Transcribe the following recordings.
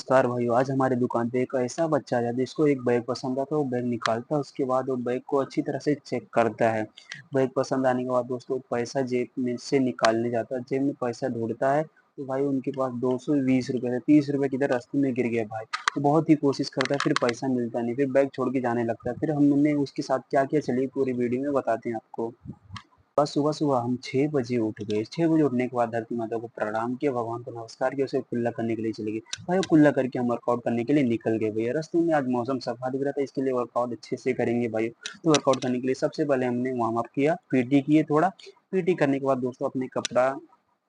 नमस्कार भाइयों, आज हमारी दुकान पे एक ऐसा बच्चा आया जिसको एक बैग पसंद आता है। वो बैग निकालता है, उसके बाद वो बैग को अच्छी तरह से चेक करता है। बैग पसंद आने के बाद दोस्तों पैसा जेब में से निकालने जाता है, जेब में पैसा ढूंढता है तो भाई उनके पास 220 रुपये से 30 रुपये किधर रास्ते में गिर गया भाई। तो बहुत ही कोशिश करता है, फिर पैसा मिलता नहीं, फिर बैग छोड़ के जाने लगता है। फिर हमने उसके साथ क्या किया, चलिए पूरी वीडियो में बताते हैं आपको। बस सुबह-सुबह हम 6 बजे उठ गए। 6 बजे उठने के बाद धरती माता को प्रणाम किया, भगवान को नमस्कार किया, उसे कुल्ला करने के लिए चले गए। भाई वो कुल्ला करके हम वर्कआउट करने के लिए निकल गए भैया। रास्ते में आज मौसम सफा दिख रहा था, इसके लिए वर्कआउट अच्छे से करेंगे भाई। तो वर्कआउट करने के लिए सबसे पहले हमने वार्म अप किया, पीटी किए थोड़ा। पीटी करने के बाद दोस्तों अपने कपड़ा,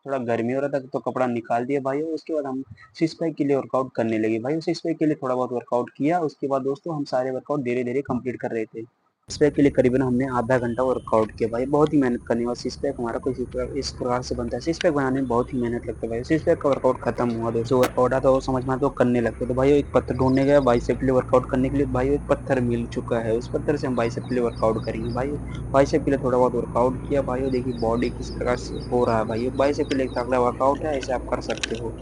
थोड़ा गर्मी हो रहा था तो कपड़ा निकाल दिया भाई। उसके बाद हम सिक्स पैक के लिए वर्कआउट करने लगे भाई। सिक्स पैक के लिए थोड़ा बहुत वर्कआउट किया, उसके बाद दोस्तों हम सारे वर्कआउट धीरे-धीरे कंप्लीट कर रहे थे। सिक्स पैक के लिए करीबन हमने आधा घंटा वर्कआउट किया भाई। बहुत ही मेहनत करने के बाद सिक्स पैक हमारा कुछ इस प्रकार से बनता है। सिक्स पैक बनाने में बहुत ही मेहनत लगता है भाई। सिक्स पैक का वर्कआउट खत्म हुआ, दोस्तों वर्कआउट आता तो समझ में आता तो करने लगते। तो भाई एक पत्थर ढूंढने गया बाइसेप के लिए वर्कआउट करने के लिए। भाई एक पत्थर मिल चुका है, उस पत्थर से हम बाइसेप के लिए वर्कआउट करेंगे भाई। बाइसेप के लिए थोड़ा बहुत वर्कआउट किया भाई। देखिए बॉडी किस प्रकार से हो रहा है भाई। बाइसेप के लिए एक तगड़ा वर्कआउट है, ऐसे आप कर सकते हो।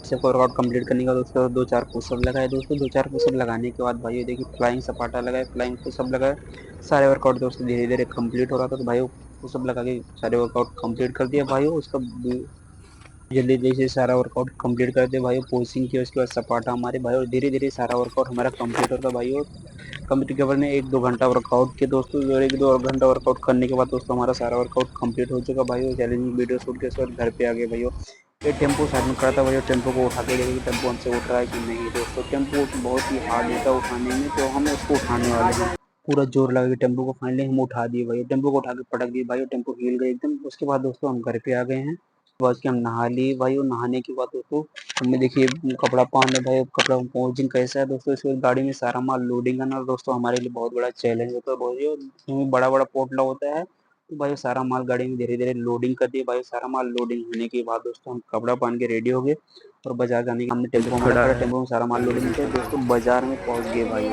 सबको वर्कआउट कंप्लीट करने के बाद दोस्तों 2-4 पुशअप लगाए दोस्तों। 2-4 पुशअप लगाने के बाद भाई देखिए फ्लाइंग सपाटा लगाए, फ्लाइंग पुशअप लगाए। सारे वर्कआउट दोस्तों धीरे-धीरे कंप्लीट हो रहा था, तो भाई पुशअप लगा के सारे वर्कआउट कंप्लीट कर दिया भाई। उसका जल्दी से सारा वर्कआउट कंप्लीट कर दिया भाई। पोजिंग किया, उसके बाद सपाटा हमारे भाई, और धीरे-धीरे सारा वर्कआउट हमारा कंप्लीट होता भाई। और कंप्लीट के बाद ने 1-2 घंटा वर्कआउट किया दोस्तों, और 1-2 घंटा वर्कआउट करने के बाद दोस्तों हमारा सारा वर्कआउट कंप्लीट हो चुका भाई। और चैलेंजिंग वीडियो शूट के उसके बाद घर पे आ गए भाई। ये टेम्पो साइड में खड़ा था भाई, टेम्पो को उठा के देखिए टेम्पो हमसे उठ रहा है कि नहीं। दोस्तों टेम्पो बहुत ही हार्ड होता है उठाने में, तो हम उसको उठाने वाले हैं। पूरा जोर लगा के टेम्पो को फाइनली हम उठा दिए भाई। टेम्पो को उठा के पटक दिए भाई, टेम्पो हिल गए एकदम। उसके बाद दोस्तों हम घर पे आ गए हैं। बस के हम नहा लिए भाई, और नहाने के बाद दोस्तों हमने देखिए कपड़ा पहन भाई। कपड़ा पहुंचिंग कैसा है दोस्तों, इसके बाद गाड़ी में सारा माल लोडिंग करना दोस्तों हमारे लिए बहुत बड़ा चैलेंज होता है। बहुत बड़ा बड़ा पोटला होता है। तो भाई सारा माल गाड़ी में धीरे धीरे लोडिंग कर दिया भाई। सारा माल लोडिंग होने के बाद दोस्तों हम कपड़ा पहन के रेडी हो गए, और बाजार जाने के हमने टेम्पो हमारा खड़ा, टेम्पो में सारा माल लोडिंग किया दोस्तों। बाजार में पहुंच गए भाई।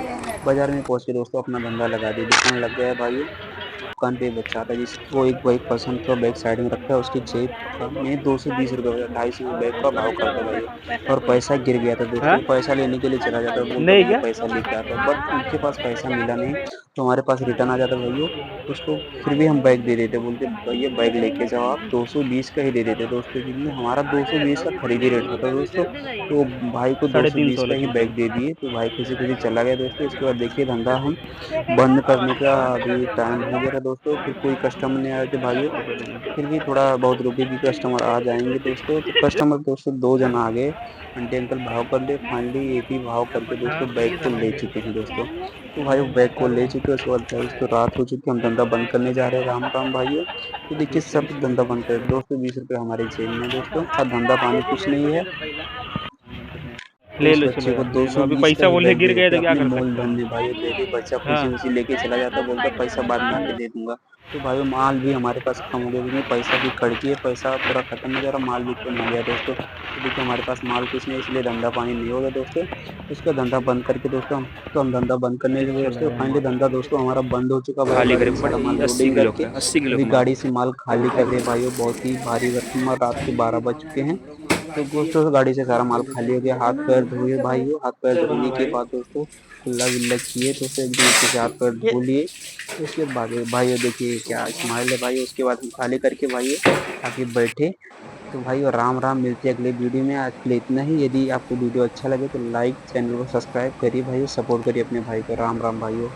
बाजार में पहुंच के दोस्तों अपना धंधा लगा दिया, दुकान लग गया भाई। दुकान पे एक बच्चा आता है जिसको एक बैग पसंद था, बैग साइड में रखा है, उसकी जेब में 220 रुपये 250 में बैग का भाव करता भाई। और पैसा गिर गया था दोस्तों। हाँ? पैसा लेने के लिए चला जाता, बोलता नहीं भैया क्या? पैसा लेके आता, बट उनके पास पैसा मिला नहीं। तो हमारे पास रिटर्न आ जाता भैया उसको। फिर भी हम बैग दे देते, बोलते भैया बैग लेके जाओ आप, 220 का ही दे देते दोस्तों, क्योंकि हमारा 220 का खरीदी रेट था दोस्तों। तो भाई को 220 350 का ही लेके। बैग दे दिए, तो भाई खुशी खुशी चला गया दोस्तों। इसके बाद देखिए धंधा हम बंद करने का अभी टाइम हो गया था दोस्तों। फिर कोई कस्टमर नहीं आए थे भाइयों, फिर भी थोड़ा बहुत रुके कि कस्टमर आ जाएंगे दोस्तों। तो कस्टमर दोस्तों 2 जन आ गए, आंटी अंकल भाव कर दे। फाइनली एक ही भाव करके दोस्तों बैग को ले चुके हैं दोस्तों। तो भाई वो बैग को ले चुके हैं, उसके बाद भाई तो रात हो चुकी है, हम धंधा बंद करने जा रहे हैं। राम राम भाइयों। तो देखिए सब धंधा बंद कर दोस्तों। 20 रुपये हमारे जेब में दोस्तों, अब धंधा पानी कुछ नहीं है। तो ले उस लो, चलो बच्चे को यार, ले लो। अभी 220 का पैसा ही बोलने बैग दे गिर गए देते तो क्या अपने कर सकते मूलधन हो? में भाई। देखिए बच्चा खुशी हाँ। खुशी लेके चला जाता, बोलता पैसा बाद में आके दे दूंगा। तो भाई माल भी हमारे पास खत्म हो गया, क्योंकि पैसा की कड़की है, पैसा पूरा खत्म हो जा रहा, माल भी कम हो गया दोस्तों। तो देखिए हमारे पास माल कुछ नहीं, इसलिए धंधा पानी नहीं हो गया दोस्तों। उसका धंधा बंद करके दोस्तों हम धंधा बंद करने के लिए चलो दोस्तों यार, फाइनली धंधा दोस्तों हमारा बंद हो चुका भाई। खाली गाड़ी करे में सारा बड़ी माल 80 लोडिंग किलो करके का 80 किलो अभी का माल। गाड़ी से माल खाली कर रहे भाई। बहुत ही भारी भरकम रात के 12 बज चुके हैं। तो दोस्तों गाड़ी से सारा माल खाली हो गया। हाथ पैर धोए भाइयों, हाथ पैर धोने के बाद दोस्तों कुल्ला विल्ला किए दोस्तों, एकदम अच्छे से हाथ पैर धो लिए। उसके बाद भाइयों देखिए क्या स्माइल है भाई। उसके बाद हम खाली करके भाइयों आके बैठे। तो भाइयों राम राम, मिलते हैं अगले वीडियो में। आज के लिए इतना ही। यदि आपको वीडियो अच्छा लगे तो लाइक, चैनल को सब्सक्राइब करिए भाइयों, सपोर्ट करिए अपने भाई को। राम राम भाइयों।